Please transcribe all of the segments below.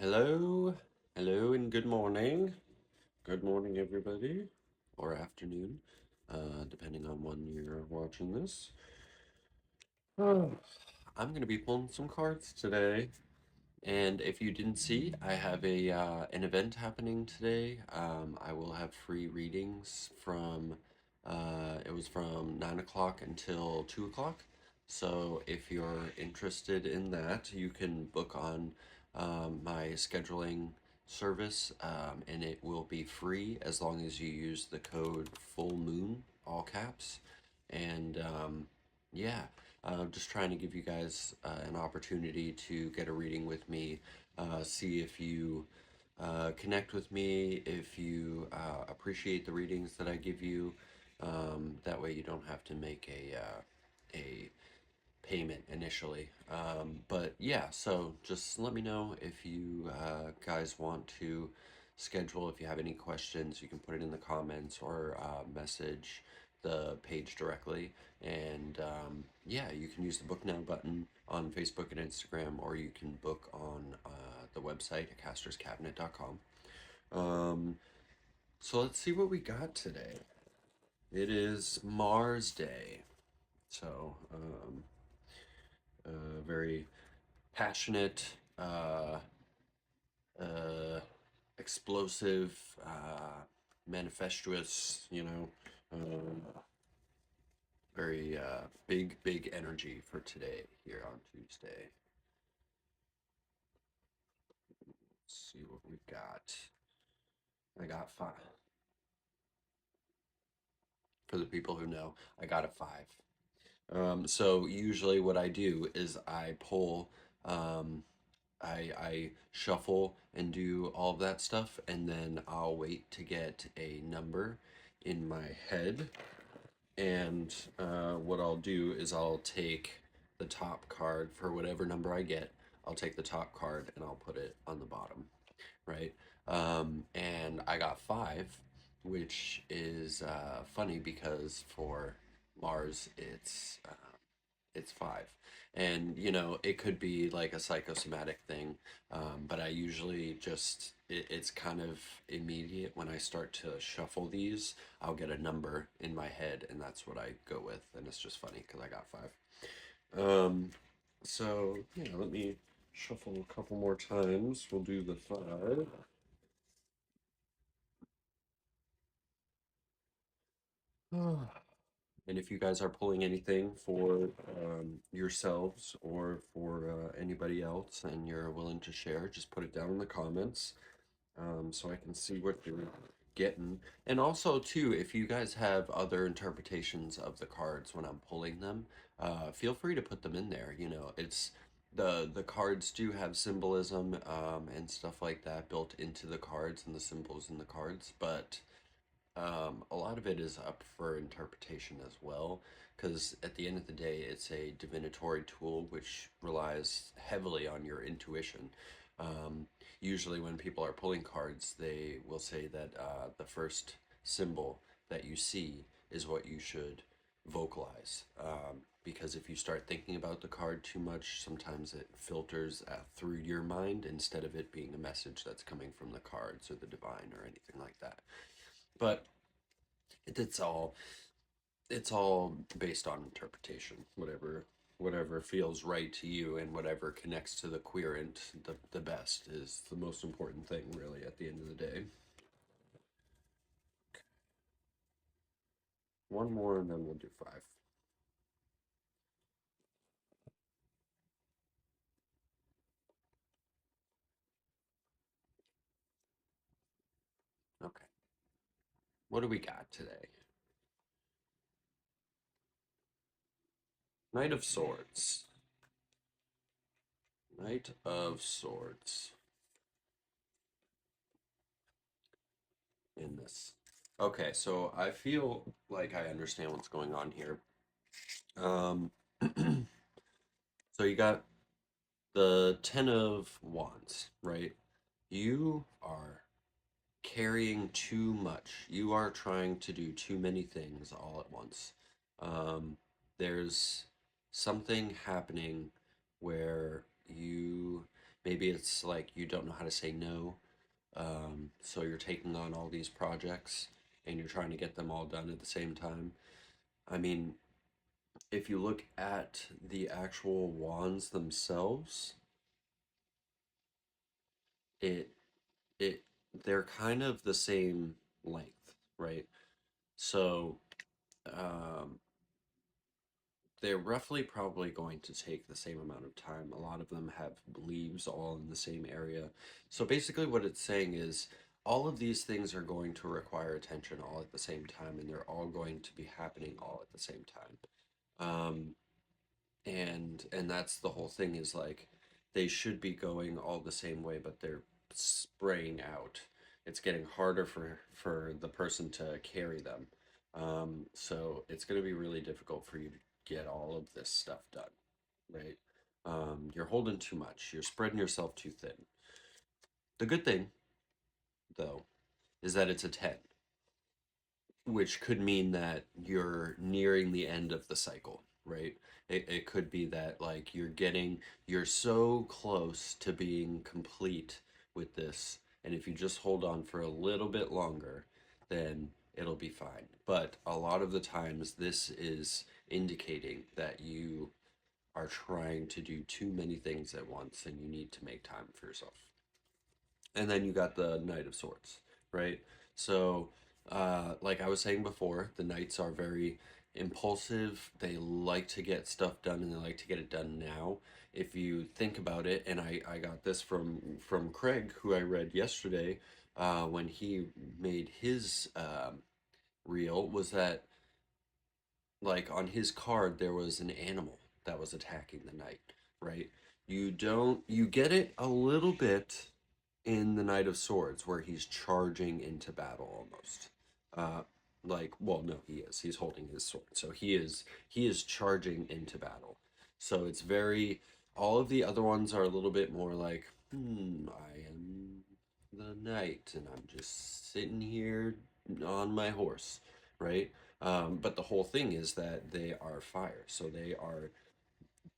Hello, hello, and good morning. Good morning, everybody, or afternoon, depending on when you're watching this. Oh, I'm going to be pulling some cards today, and if you didn't see, I have a an event happening today. I will have free readings from it was from 9 o'clock until 2 o'clock. So if you're interested in that, you can book on my scheduling service, and it will be free as long as you use the code Full Moon, all caps. And yeah, just trying to give you guys an opportunity to get a reading with me, see if you connect with me, if you appreciate the readings that I give you. That way you don't have to make a payment initially. But yeah, so just let me know if you guys want to schedule. If you have any questions, you can put it in the comments or message the page directly. And yeah, you can use the book now button on Facebook and Instagram, or you can book on the website at casterscabinet.com. So let's see what we got today. It is Mars Day. So, very passionate, uh, explosive, manifestuous, very big energy for today here on Tuesday. Let's see what we've got. I got five. For the people who know, I got a five. So usually what I do is I pull, um, I shuffle and do all of that stuff, and then I'll wait to get a number in my head. And what I'll do is I'll take the top card for whatever number I get. I'll take the top card and I'll put it on the bottom, right? And I got five, which is funny because for Mars it's five. And it could be like a psychosomatic thing, but I usually it's kind of immediate when I start to shuffle these. I'll get a number in my head, and that's what I go with, and it's just funny because I got five. So yeah, let me shuffle a couple more times. We'll do the five. And if you guys are pulling anything for yourselves or for anybody else and you're willing to share, just put it down in the comments, so I can see what you're getting. And also, too, if you guys have other interpretations of the cards when I'm pulling them, feel free to put them in there. It's the cards do have symbolism and stuff like that built into the cards and the symbols in the cards, but a lot of it is up for interpretation as well, because at the end of the day, it's a divinatory tool which relies heavily on your intuition. Um, Usually, when people are pulling cards, they will say that the first symbol that you see is what you should vocalize. Because if you start thinking about the card too much, sometimes it filters through your mind instead of it being a message that's coming from the cards or the divine or anything like that. But it's all it's all based on interpretation. Whatever feels right to you and whatever connects to the querent the best is the most important thing, really, at the end of the day. One more and then we'll do five. Okay. What do we got today? Knight of Swords. Knight of Swords in this. Okay, so I feel like I understand what's going on here. Um, so you got the Ten of Wands, right? You are carrying too much. You are trying to do too many things all at once. There's something happening where Maybe it's like you don't know how to say no. So you're taking on all these projects and you're trying to get them all done at the same time. I mean, if you look at the actual wands themselves, it it they're kind of the same length, right? So um, they're roughly probably going to take the same amount of time. A lot of them have leaves all in the same area. So basically, what it's saying is all of these things are going to require attention all at the same time, and they're all going to be happening all at the same time. Um, and that's the whole thing is like they should be going all the same way, but they're spraying out. It's getting harder for the person to carry them. So it's going to be really difficult for you to get all of this stuff done, right? You're holding too much. You're spreading yourself too thin. The good thing, though, is that it's a 10, which could mean that you're nearing the end of the cycle, right? It could be that like you're so close to being complete with this, and if you just hold on for a little bit longer, then it'll be fine. But a lot of the times this is indicating that you are trying to do too many things at once and you need to make time for yourself. And then you got the Knight of Swords, right? So, like I was saying before, the knights are very impulsive. They like to get stuff done and they like to get it done now. If you think about it, and I got this from Craig, who I read yesterday, when he made his reel, was that like on his card there was an animal that was attacking the knight, right? You get it a little bit in the Knight of Swords where he's charging into battle almost. Uh, like, well, no, he is. He's holding his sword, so he is charging into battle. So it's very. All of the other ones are a little bit more like, I am the knight, and I'm just sitting here on my horse, right? But the whole thing is that they are fire, so they are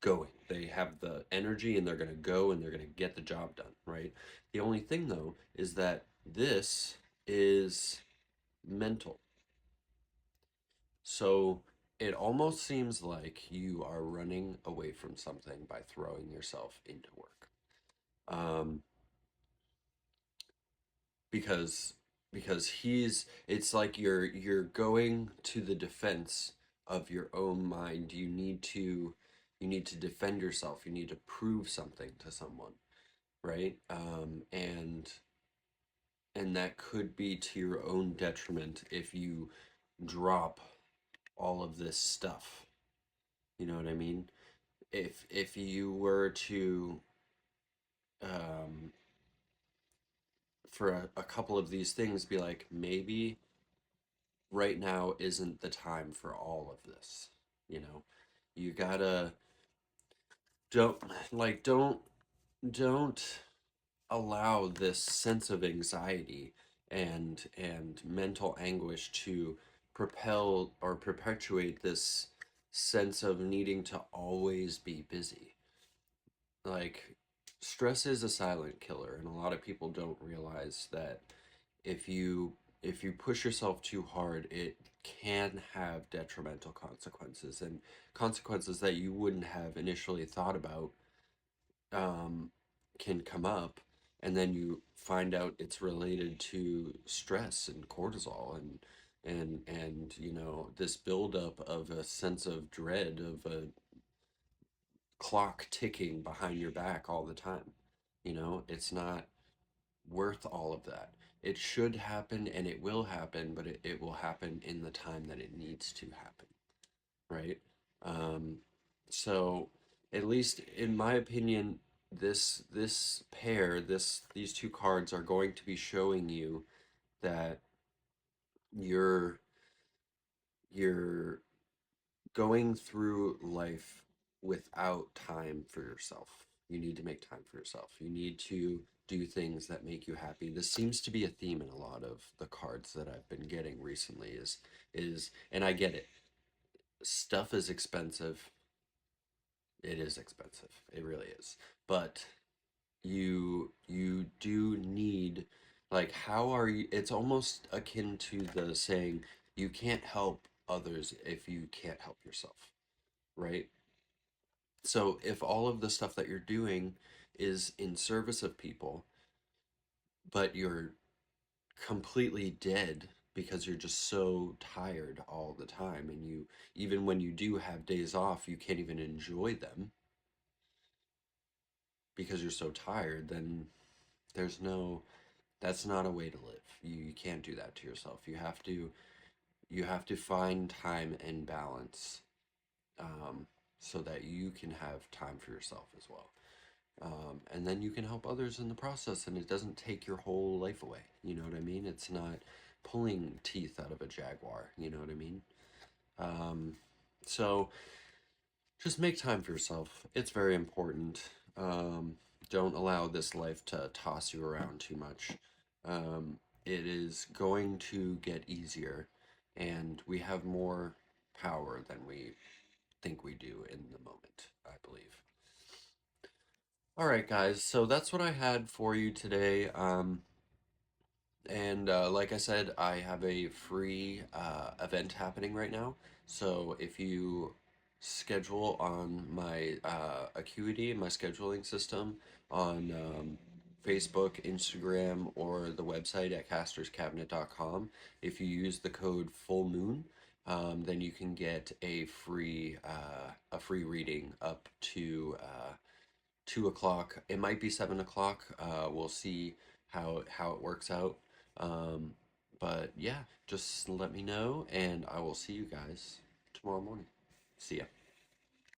going. They have the energy and they're going to go and they're going to get the job done, right? The only thing though is that this is mental. So it almost seems like you are running away from something by throwing yourself into work. Um, because it's like you're going to the defense of your own mind. You need to defend yourself. You need to prove something to someone, right? And that could be to your own detriment if you drop all of this stuff. You know what I mean? If you were to um, for a couple of these things be like maybe right now isn't the time for all of this. You know, you gotta don't like don't allow this sense of anxiety and mental anguish to propel or perpetuate this sense of needing to always be busy. Like stress is a silent killer and a lot of people don't realize that if you if you push yourself too hard, it can have detrimental consequences and consequences that you wouldn't have initially thought about um, can come up, and then you find out it's related to stress and cortisol and this buildup of a sense of dread of a clock ticking behind your back all the time. It's not worth all of that. It should happen and it will happen, but it will happen in the time that it needs to happen, right? Um, so at least in my opinion, this pair, these two cards are going to be showing you that you're you're going through life without time for yourself. You need to make time for yourself. You need to do things that make you happy. This seems to be a theme in a lot of the cards that I've been getting recently is and I get it. Stuff is expensive. It is expensive. It really is. But you do need, like, how are you, it's almost akin to the saying, you can't help others if you can't help yourself, right? So if all of the stuff that you're doing is in service of people, but you're completely dead because you're just so tired all the time, and you, even when you do have days off, you can't even enjoy them because you're so tired, then there's no, that's not a way to live. You can't do that to yourself. You have to find time and balance, um, so that you can have time for yourself as well. And then you can help others in the process, and it doesn't take your whole life away. You know what I mean? It's not pulling teeth out of a jaguar. You know what I mean? Um, so just make time for yourself. It's very important. Don't allow this life to toss you around too much. Um, it is going to get easier, and we have more power than we think we do in the moment, I believe. All right, guys. So that's what I had for you today. And like I said, I have a free event happening right now. So if you schedule on my Acuity, my scheduling system on Facebook, Instagram, or the website at casterscabinet.com, if you use the code Full Moon, then you can get a free reading up to 2 o'clock. It might be 7 o'clock. We'll see how it works out. Um, but yeah, just let me know, and I will see you guys tomorrow morning. See ya.